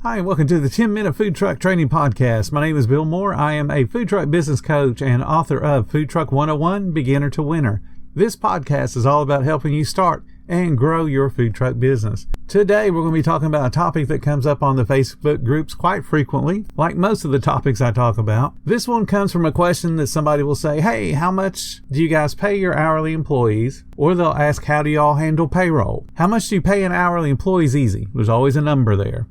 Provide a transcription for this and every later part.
Hi, and welcome to the 10-Minute Food Truck Training Podcast. My name is Bill Moore. I am a food truck business coach and author of Food Truck 101, Beginner to Winner. This podcast is all about helping you start and grow your food truck business. Today, we're going to be talking about a topic that comes up on the Facebook groups quite frequently, like most of the topics I talk about. This one comes from a question that somebody will say, hey, how much do you guys pay your hourly employees? Or they'll ask, how do you all handle payroll? How much do you pay an hourly employee is easy. There's always a number there.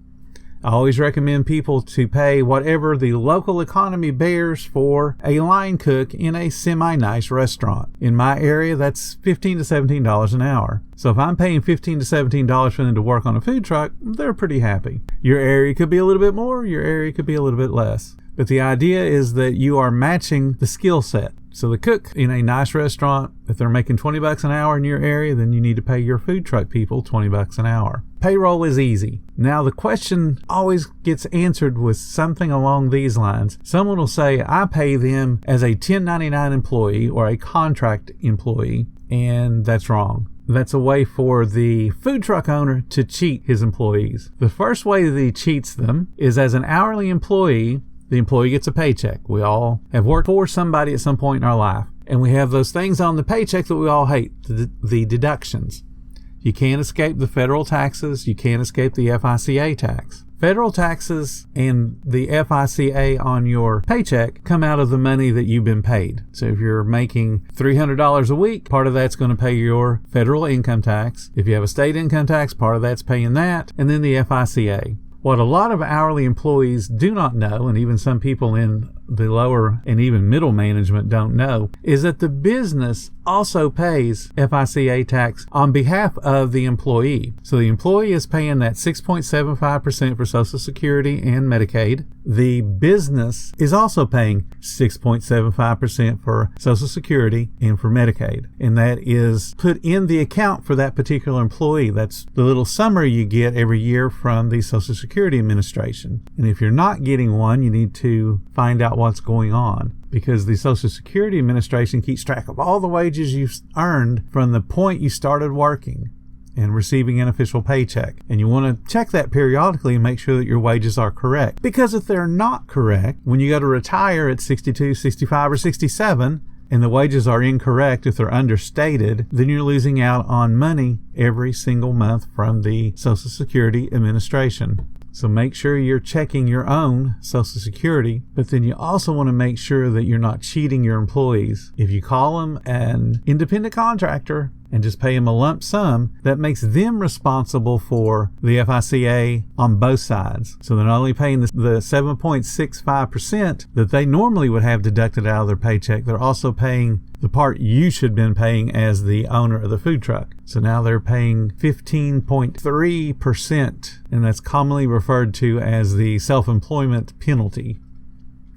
I always recommend people to pay whatever the local economy bears for a line cook in a semi-nice restaurant. In my area, that's $15 to $17 an hour. So if I'm paying $15 to $17 for them to work on a food truck, they're pretty happy. Your area could be a little bit more, your area could be a little bit less. But the idea is that you are matching the skill set. So the cook in a nice restaurant, if they're making $20 an hour in your area, then you need to pay your food truck people $20 an hour. Payroll is easy. Now the question always gets answered with something along these lines. Someone will say, I pay them as a 1099 employee or a contract employee, and that's wrong. That's a way for the food truck owner to cheat his employees. The first way that he cheats them is as an hourly employee. The employee gets a paycheck. We all have worked for somebody at some point in our life. And we have those things on the paycheck that we all hate, the deductions. You can't escape the federal taxes. You can't escape the FICA tax. Federal taxes and the FICA on your paycheck come out of the money that you've been paid. So if you're making $300 a week, part of that's going to pay your federal income tax. If you have a state income tax, part of that's paying that. And then the FICA. What a lot of hourly employees do not know, and even some people in the lower and even middle management don't know, is that the business also pays FICA tax on behalf of the employee. So the employee is paying that 6.75% for Social Security and Medicaid. The business is also paying 6.75% for Social Security and for Medicaid. And that is put in the account for that particular employee. That's the little summary you get every year from the Social Security Administration. And if you're not getting one, you need to find out what's going on, because the Social Security Administration keeps track of all the wages you've earned from the point you started working and receiving an official paycheck. And you want to check that periodically and make sure that your wages are correct. Because if they're not correct, when you go to retire at 62, 65, or 67, and the wages are incorrect, if they're understated, then you're losing out on money every single month from the Social Security Administration. So make sure you're checking your own Social Security, but then you also want to make sure that you're not cheating your employees. If you call them an independent contractor and just pay them a lump sum, that makes them responsible for the FICA on both sides. So they're not only paying the 7.65% that they normally would have deducted out of their paycheck, they're also paying the part you should have been paying as the owner of the food truck. So now they're paying 15.3%, and that's commonly referred to as the self-employment penalty,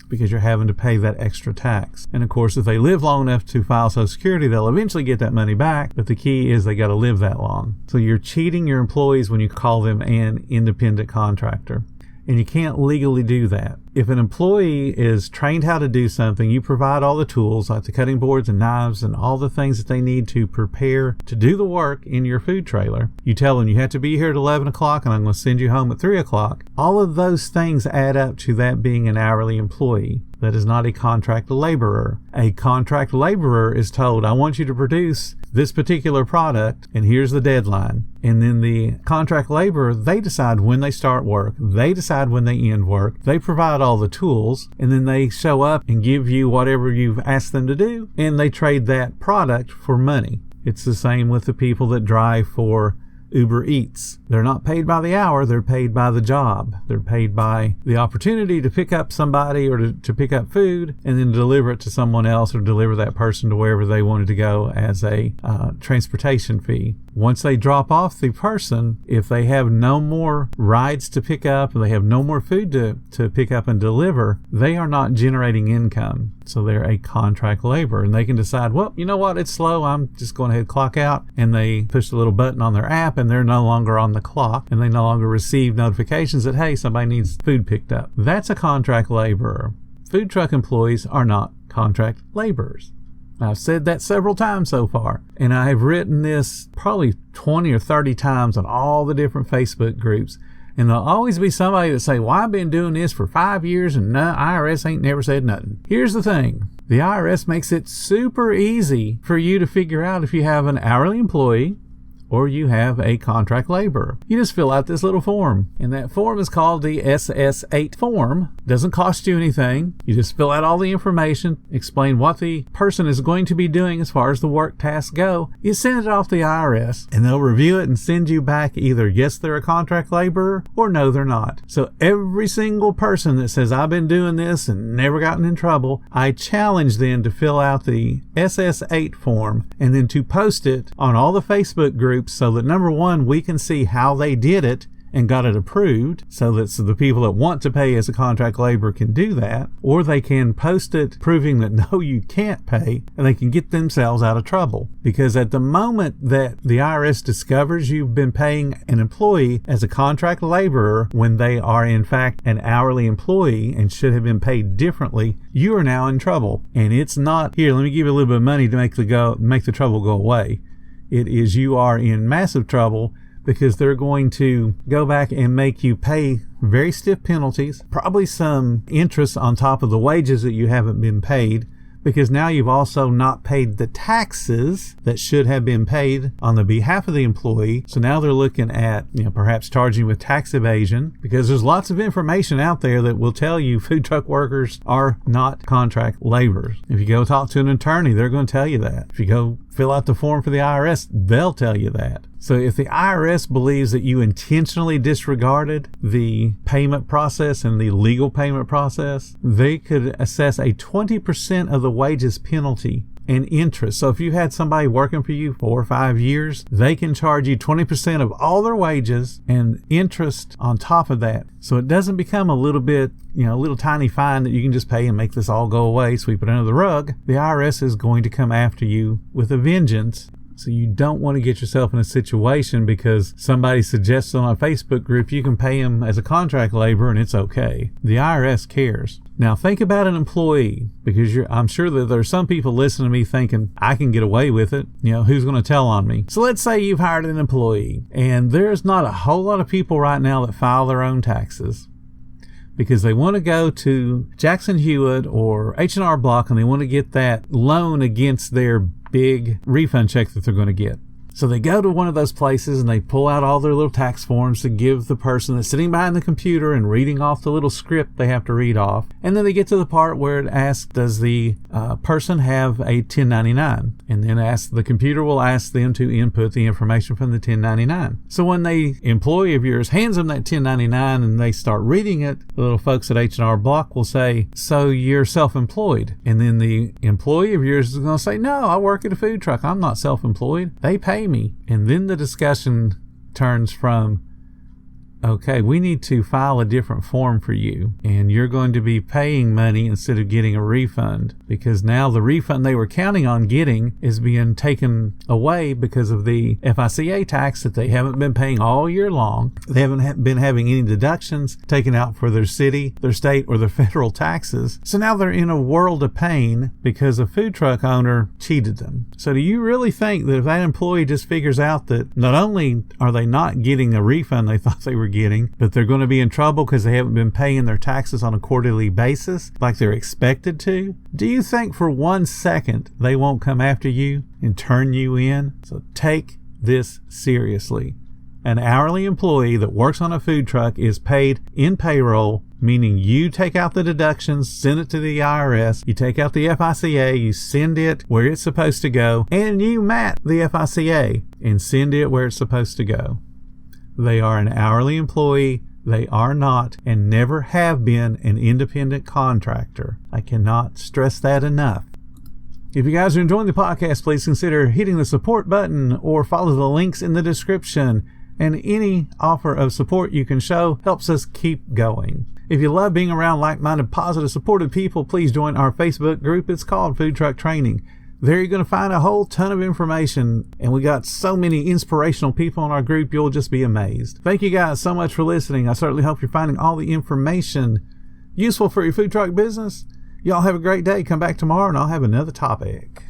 because you're having to pay that extra tax. And of course, if they live long enough to file Social Security, they'll eventually get that money back, but the key is they got to live that long. So you're cheating your employees when you call them an independent contractor, and you can't legally do that. If an employee is trained how to do something, you provide all the tools like the cutting boards and knives and all the things that they need to prepare to do the work in your food trailer. You tell them you have to be here at 11 o'clock and I'm going to send you home at 3 o'clock. All of those things add up to that being an hourly employee. That is not a contract laborer. A contract laborer is told, I want you to produce this particular product, and here's the deadline. And then the contract laborer, they decide when they start work. They decide when they end work. They provide all the tools, and then they show up and give you whatever you've asked them to do, and they trade that product for money. It's the same with the people that drive for Uber Eats. They're not paid by the hour, they're paid by the job. They're paid by the opportunity to pick up somebody or to pick up food and then deliver it to someone else or deliver that person to wherever they wanted to go as a transportation fee. Once they drop off the person, if they have no more rides to pick up and they have no more food to pick up and deliver, they are not generating income. So they're a contract laborer, and they can decide, well, you know what, it's slow, I'm just going to clock out, and they push the little button on their app and they're no longer on the clock, and they no longer receive notifications that, hey, somebody needs food picked up. That's a contract laborer. Food truck employees are not contract laborers. I've said that several times so far, and I have written this probably 20 or 30 times on all the different Facebook groups. And there'll always be somebody that say, well, I've been doing this for 5 years and no, IRS ain't never said nothing. Here's the thing. The IRS makes it super easy for you to figure out if you have an hourly employee or you have a contract laborer. You just fill out this little form, and that form is called the SS8 form. Doesn't cost you anything. You just fill out all the information, explain what the person is going to be doing as far as the work tasks go. You send it off to the IRS, and they'll review it and send you back either yes, they're a contract laborer, or no, they're not. So every single person that says, I've been doing this and never gotten in trouble, I challenge them to fill out the SS8 form and then to post it on all the Facebook groups so that, number one, we can see how they did it and got it approved, so that the people that want to pay as a contract laborer can do that, or they can post it proving that no, you can't pay, and they can get themselves out of trouble. Because at the moment that the IRS discovers you've been paying an employee as a contract laborer when they are in fact an hourly employee and should have been paid differently, you are now in trouble. And it's not, here, let me give you a little bit of money to make the trouble go away. It is, you are in massive trouble, because they're going to go back and make you pay very stiff penalties, probably some interest on top of the wages that you haven't been paid, because now you've also not paid the taxes that should have been paid on the behalf of the employee. So now they're looking at, perhaps charging with tax evasion, because there's lots of information out there that will tell you food truck workers are not contract laborers. If you go talk to an attorney, they're going to tell you that. If you go fill out the form for the IRS, they'll tell you that. So if the IRS believes that you intentionally disregarded the payment process and the legal payment process, they could assess a 20% of the wages penalty and interest. So if you had somebody working for you 4 or 5 years, they can charge you 20% of all their wages and interest on top of that. So it doesn't become a little bit, a little tiny fine that you can just pay and make this all go away, sweep it under the rug. The IRS is going to come after you with a vengeance. So you don't want to get yourself in a situation because somebody suggests on a Facebook group you can pay them as a contract laborer and it's okay. The IRS cares. Now think about an employee, because I'm sure that there's some people listening to me thinking, I can get away with it. Who's going to tell on me? So let's say you've hired an employee, and there's not a whole lot of people right now that file their own taxes, because they want to go to Jackson Hewitt or H&R Block and they want to get that loan against their big refund check that they're going to get. So they go to one of those places and they pull out all their little tax forms to give the person that's sitting behind the computer and reading off the little script they have to read off. And then they get to the part where it asks, does the person have a 1099? And then the computer will ask them to input the information from the 1099. So when the employee of yours hands them that 1099 and they start reading it, the little folks at H&R Block will say, so you're self-employed? And then the employee of yours is going to say, no, I work at a food truck. I'm not self-employed. They pay me. And then the discussion turns from, okay, we need to file a different form for you, and you're going to be paying money instead of getting a refund, because now the refund they were counting on getting is being taken away because of the FICA tax that they haven't been paying all year long. They haven't been having any deductions taken out for their city, their state, or their federal taxes. So now they're in a world of pain because a food truck owner cheated them. So do you really think that if that employee just figures out that not only are they not getting a refund they thought they were getting, but they're going to be in trouble because they haven't been paying their taxes on a quarterly basis like they're expected to? Do you think for 1 second they won't come after you and turn you in? So take this seriously. An hourly employee that works on a food truck is paid in payroll, meaning you take out the deductions, send it to the IRS, you take out the FICA, you send it where it's supposed to go, and you mat the FICA and send it where it's supposed to go. They are an hourly employee. They are not and never have been an independent contractor. I cannot stress that enough. If you guys are enjoying the podcast, please consider hitting the support button or follow the links in the description. And any offer of support you can show helps us keep going. If you love being around like-minded, positive, supportive people, please join our Facebook group. It's called Food Truck Training. There you're going to find a whole ton of information, and we got so many inspirational people in our group, you'll just be amazed. Thank you guys so much for listening. I certainly hope you're finding all the information useful for your food truck business. Y'all have a great day. Come back tomorrow and I'll have another topic.